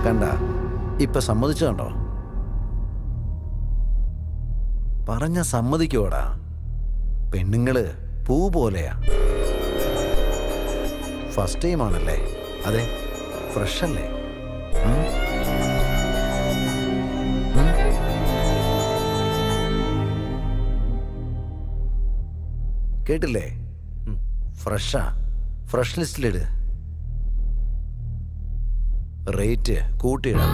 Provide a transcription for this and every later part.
കണ്ട ഇപ്പൊ സമ്മതിച്ചു കണ്ടോ? പറഞ്ഞ സമ്മതിക്കോടാ. പെണ്ണുങ്ങള് പൂ പോലെയാ. ഫസ്റ്റ് ടൈം ആണല്ലേ? അതെ, ഫ്രഷ് അല്ലേ? കേട്ടില്ലേ? ഫ്രഷാ. ഫ്രഷ് ലിസ്റ്റിലിട്. റേറ്റ് കൂട്ടിയിടാം.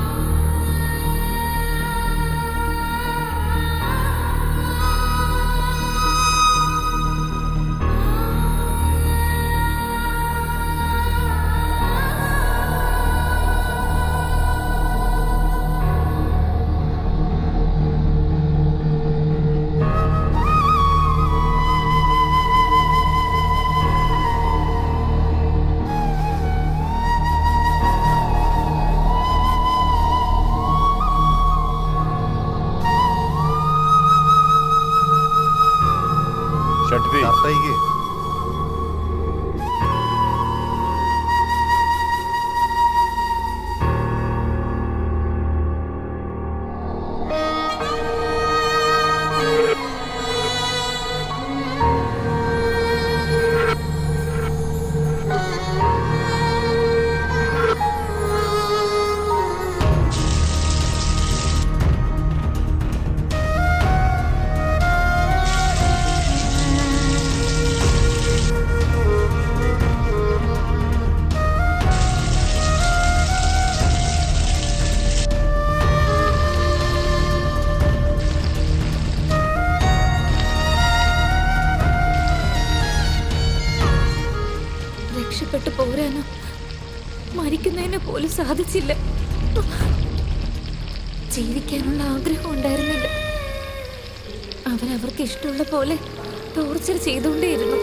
ഷർട്ടേക്ക് രക്ഷപ്പെട്ടു പോരാനോ മരിക്കുന്നതിനെ പോലും സാധിച്ചില്ല. ജീവിക്കാനുള്ള ആഗ്രഹം ഉണ്ടായിരുന്നില്ല. അവർക്ക് ഇഷ്ടമുള്ള പോലെ ടോർച്ചർ ചെയ്തുകൊണ്ടേയിരുന്നു.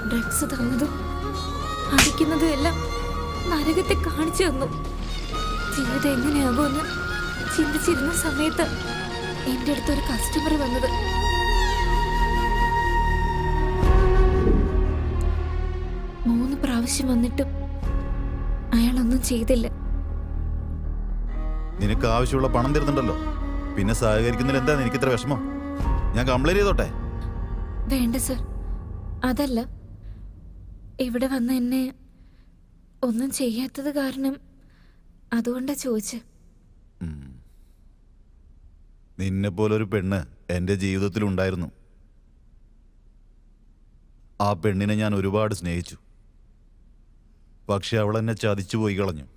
ഡ്രഗ്സ് തന്നതും അടിക്കുന്നതും എല്ലാം നരകത്തെ കാണിച്ചു തന്നു. ജീവിതം എങ്ങനെയാകുമെന്ന് ചിന്തിച്ചിരുന്ന സമയത്ത് എൻ്റെ അടുത്തൊരു കസ്റ്റമർ വന്നത്. മൂന്ന് പ്രാവശ്യം വന്നിട്ടും അയാളൊന്നും ചെയ്തില്ല. നിനക്ക് ആവശ്യമുള്ള പണം തരുന്നുണ്ടല്ലോ, പിന്നെ സഹകരിക്കുന്നതിൽ എന്താ നിനക്ക് ഇത്ര വിഷമം? ഞാൻ കംപ്ലൈന്റ് ചെയ്തോട്ടെ? വേണ്ട സർ, അതല്ല. ഇവിടെ വന്ന് എന്നെ ഒന്നും ചെയ്യാത്തത് കാരണം അതുകൊണ്ടാ ചോദിച്ചത്. നിന്നെ പോലൊരു പെണ്ണ് എൻ്റെ ജീവിതത്തിലുണ്ടായിരുന്നു. ആ പെണ്ണിനെ ഞാൻ ഒരുപാട് സ്നേഹിച്ചു. പക്ഷെ അവൾ എന്നെ ചതിച്ചു പോയി കളഞ്ഞു.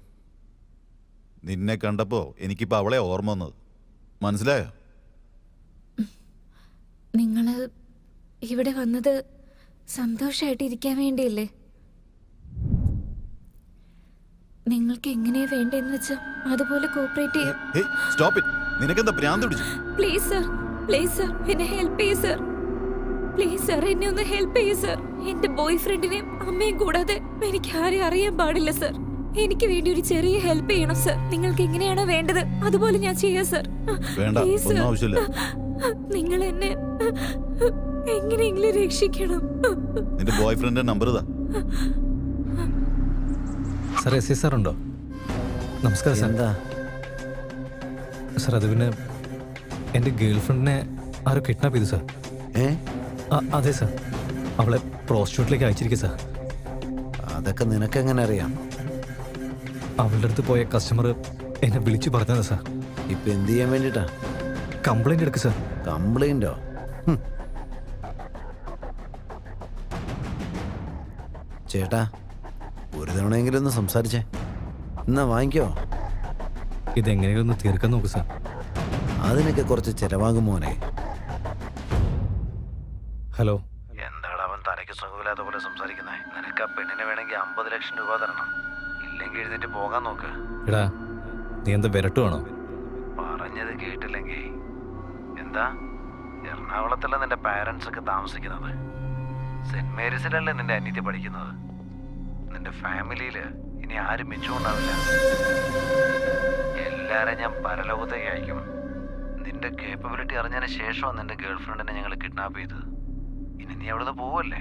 നിന്നെ കണ്ടപ്പോൾ എനിക്കിപ്പോൾ അവളെ ഓർമ്മ വന്നത്. മനസ്സിലായോ? നിങ്ങൾ ഇവിടെ വന്നത് സന്തോഷമായിട്ടിരിക്കാൻ വേണ്ടിയല്ലേ? നിങ്ങൾക്ക് എങ്ങനെയാ വേണ്ടെന്ന് വെച്ചാൽ അതുപോലെ കോപ്പറേറ്റ് ചെയ്യാം. Stop it. നിനക്കെന്താ ഭ്രാന്ത് പിടിച്ചു? പ്ലീസ് സർ, പ്ലീസ് സർ, എന്നെ ഹെൽപ്പ് ചെയ്യൂ സർ. പ്ലീസ് സർ, എന്നെ ഒന്ന് ഹെൽപ്പ് ചെയ്യൂ സർ. എന്റെ ബോയ് ഫ്രണ്ടിനെയും അമ്മയും കൂടാതെ എനിക്ക് ആരെയും അറിയാൻ പാടില്ല സർ. എനിക്ക് വേണ്ടി ഒരു ചെറിയ ഹെൽപ്പ് ചെയ്യണം സർ. നിങ്ങൾക്ക് എങ്ങനെയാണോ വേണ്ടത് അതുപോലെ ഞാൻ ചെയ്യാം സർ. പ്ലീസ് സർ, നിങ്ങൾ എന്നെ എങ്ങനെയെങ്കിലും രക്ഷിക്കണം. നിന്റെ ബോയ് ഫ്രണ്ടിന്റെ നമ്പർ ഇതാ. സാർ എസ് ഐ സാർ ഉണ്ടോ? നമസ്കാരം സാർ. എന്താ സാർ, അത് പിന്നെ എൻ്റെ ഗേൾ ഫ്രണ്ടിനെ ആരോ കിഡ്നാപ്പ് ചെയ്തു സാർ. അതെ സാർ, അവളെ പ്രോസ്റ്റിറ്റ്യൂട്ടിലേക്ക് അയച്ചിരിക്കുക സാർ. അതൊക്കെ നിനക്കെങ്ങനെ അറിയാം? അവളുടെ അടുത്ത് പോയ കസ്റ്റമർ എന്നെ വിളിച്ചു പറഞ്ഞതാ സാർ. ഇപ്പൊ എന്ത് ചെയ്യാൻ വേണ്ടിട്ടാ? കംപ്ലൈന്റ് എടുക്കുക സാർ. കംപ്ലൈന്റോ? ചേട്ടാ, ഒരു തവണയെങ്കിലും ഒന്ന് സംസാരിച്ചേ. എന്നാ വാങ്ങിക്കോ. ഇതെങ്ങനെയും ഒന്ന് തീർക്കാൻ നോക്കൂ സാർ. അതിനൊക്കെ കുറച്ച് ചെലവാകും മോനെ. ഹലോ. എന്താണ് അവൻ തലയ്ക്ക് സുഖമില്ലാത്ത പോലെ സംസാരിക്കുന്നേ? നിനക്ക് ആ പെണ്ണിനെ വേണമെങ്കിൽ 50 ലക്ഷം രൂപ തരണം. ഇല്ലെങ്കിൽ എഴുന്നേറ്റ് പോകാൻ നോക്ക്. എടാ, നീ എന്താ വിരട്ടുവാണോ? പറഞ്ഞത് കേട്ടില്ലെങ്കിൽ എന്താ? എറണാകുളത്തല്ല നിന്റെ പാരൻസ് ഒക്കെ താമസിക്കുന്നത്. സെന്റ് മേരീസിലല്ലേ നിന്റെ അനിയത്തി പഠിക്കുന്നത്? നിന്റെ ഫാമിലിയിൽ ഇനി ആരും മിച്ചമുണ്ടാവില്ല. എല്ലാവരും ഞാൻ പരലോകത്തേക്ക് അയക്കും. നിന്റെ കേപ്പബിലിറ്റി അറിഞ്ഞതിന് ശേഷമാണ് നിന്റെ ഗേൾ ഫ്രണ്ടിനെ ഞങ്ങൾ കിഡ്നാപ്പ് ചെയ്തത്. ഇനി നീ അവിടുന്ന് പോവല്ലേ?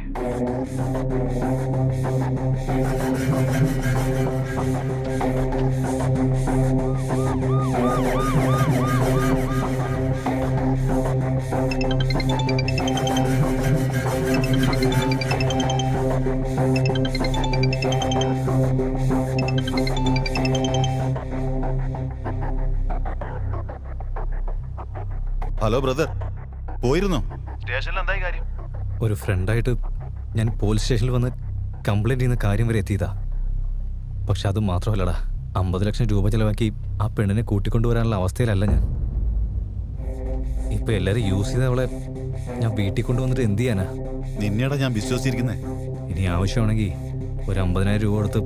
ഹലോ ബ്രദർ, പോയിരുന്നോ? സ്റ്റേഷനിൽ എന്തായി കാര്യം? ഒരു ഫ്രണ്ടായിട്ട് ഞാൻ പോലീസ് സ്റ്റേഷനിൽ വന്ന് കംപ്ലൈൻറ്റ് ചെയ്യുന്ന കാര്യം വരെ എത്തിയതാ. പക്ഷെ അത് മാത്രമല്ലടാ, 50 ലക്ഷം രൂപ ചിലവാക്കി ആ പെണ്ണിനെ കൂട്ടിക്കൊണ്ടുവരാനുള്ള അവസ്ഥയിലല്ല ഞാൻ. ഇപ്പം എല്ലാവരും യൂസ് ചെയ്ത അവളെ ഞാൻ വീട്ടിൽ കൊണ്ടുവന്നിട്ട് എന്ത് ചെയ്യാനാ? നിന്നെയാടാ ഞാൻ വിശ്വസിച്ചിരിക്കുന്നേ. ഇനി ആവശ്യമാണെങ്കിൽ ഒരു 50,000 രൂപ കൊടുത്ത്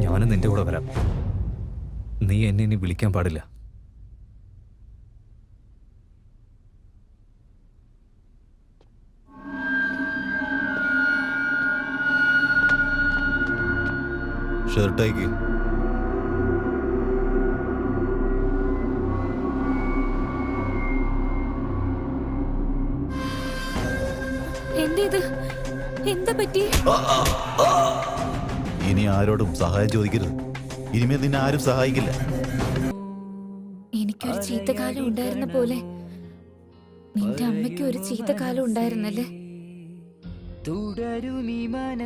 ഞാനും നിൻ്റെ കൂടെ വരാം. നീ എന്നെ ഇനി വിളിക്കാൻ പാടില്ല. ഷർട്ടേക്ക് എന്തേത്? എന്താ പറ്റി? ഇനി ആരോടും സഹായം ചോദിക്കരുത്. ഇനിമേൽ നിന്നെ ആരും സഹായിക്കില്ല. എനിക്കൊരു ചീത്തകാലം ഉണ്ടായിരുന്ന പോലെ നിന്റെ അമ്മയ്ക്ക് ഒരു ചീത്തകാലം ഉണ്ടായിരുന്നല്ലേ?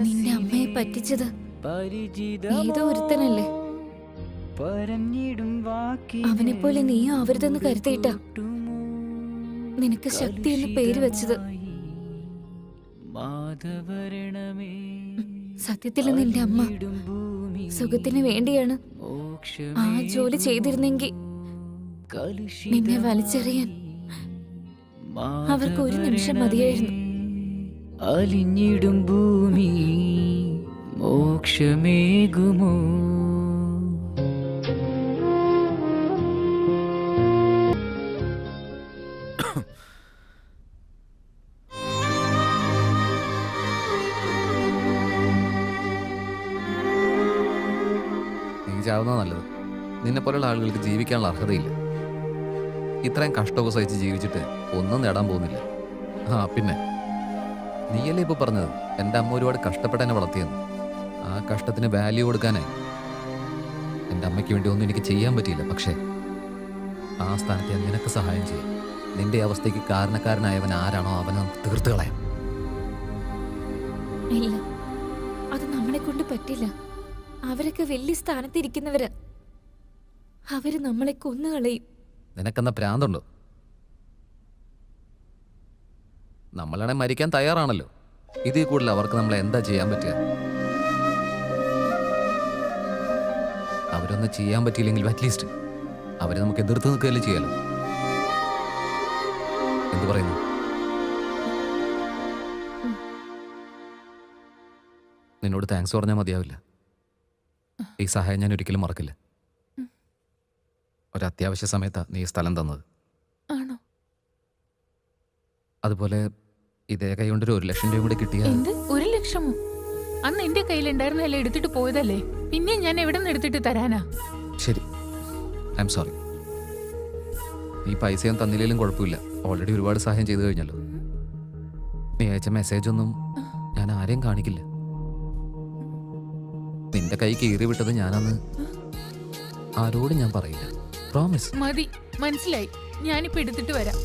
നിന്റെ അമ്മയെ പറ്റിച്ചത് ഏതോ ഒരുത്തനല്ലേ? അവനെ പോലെ നീയും അവരുതെന്ന് കരുതിയിട്ടാ നിനക്ക് ശക്തി എന്ന് പേര് വെച്ചത്. സത്യത്തിൽ നിന്റെ അമ്മ സുഖത്തിന് വേണ്ടിയാണ് ആ ജോലി ചെയ്തിരുന്നെങ്കിൽ നിന്നെ വലിച്ചെറിയാൻ അവർക്ക് ഒരു നിമിഷം മതിയായിരുന്നു. അലിഞ്ഞിടും ഭൂമി മോക്ഷമേകുമോ? നീ ചാവുന്നതാ നല്ലത്. നിന്നെ പോലുള്ള ആളുകൾക്ക് ജീവിക്കാനുള്ള അർഹതയില്ല. ഇത്രയും കഷ്ടമൊക്കെ സഹിച്ച് ജീവിച്ചിട്ട് ഒന്നും നേടാൻ പോകുന്നില്ല. ആ പിന്നെ നീയല്ലേ ഇപ്പോൾ പറഞ്ഞത് എൻ്റെ അമ്മ ഒരുപാട് കഷ്ടപ്പെട്ട് എന്നെ വളർത്തിയെന്ന്. ആ കഷ്ടത്തിന് വാല്യൂ കൊടുക്കാനായി എൻ്റെ അമ്മയ്ക്ക് വേണ്ടി ഒന്നും എനിക്ക് ചെയ്യാൻ പറ്റിയില്ല. പക്ഷേ ആ സ്ഥാനത്ത് ഞാൻ നിനക്ക് സഹായം ചെയ്യും. നിന്റെ അവസ്ഥയ്ക്ക് കാരണക്കാരനായവൻ ആരാണോ അവനെ നമുക്ക് തീർത്ത് കളയാം. ഇല്ല, അത് നമ്മളെ കൊണ്ട് പറ്റില്ല. അവരൊക്കെ വലിയ സ്ഥാനത്തിരിക്കുന്നവര്. അവര് നമ്മളെ കൊന്നുകളയും. നിനക്കെന്ന ഭ്രാന്തുണ്ടോ? നമ്മളാണെ മരിക്കാൻ തയ്യാറാണല്ലോ. ഇതിൽ കൂടുതൽ അവർക്ക് നമ്മളെ എന്താ ചെയ്യാൻ പറ്റുക? അവരൊന്നും ചെയ്യാൻ പറ്റിയില്ലെങ്കിൽ അറ്റ്ലീസ്റ്റ് അവരെ നമുക്ക് എതിർത്ത് നിൽക്കുകയല്ലേ ചെയ്യാലോ. എന്തു പറയുന്നു? നിന്നോട് താങ്ക്സ് പറഞ്ഞാൽ മതിയാവില്ല. ഈ സഹായം ഞാൻ ഒരിക്കലും മറക്കില്ല. ഒരത്യാവശ്യ സമയത്താണ് നീ സ്ഥലം തന്നത്. ആണോ? അതുപോലെ ഇതേ കൈ കൊണ്ടൊരു 1 ലക്ഷം രൂപ കൂടി കിട്ടിയ. എന്ത് 1 ലക്ഷമോ? അന്ന് എന്റെ കയ്യിലുണ്ടായിരുന്നല്ലേ എടുത്തിട്ട് പോയതല്ലേ. പിന്നെ ഞാൻ എവിടെ നിന്ന് എടുത്തിട്ട് തരാനാ? ശരി, ഐ എം സോറി. ഈ പൈസയും തന്നില്ലെങ്കിലും കുഴപ്പമില്ല. ഓൾറെഡി ഒരുപാട് സഹായം ചെയ്തു കഴിഞ്ഞല്ലോ. നീ അയച്ച മെസ്സേജൊന്നും ഞാൻ ആരെയും കാണിക്കില്ല. നിന്റെ കൈ കീറി വിട്ടത് ഞാനന്ന് ആരോടും ഞാൻ പറയില്ല. പ്രോമിസ്. മതി, മനസ്സിലായി. ഞാനിപ്പോ എടുത്തിട്ട് വരാം.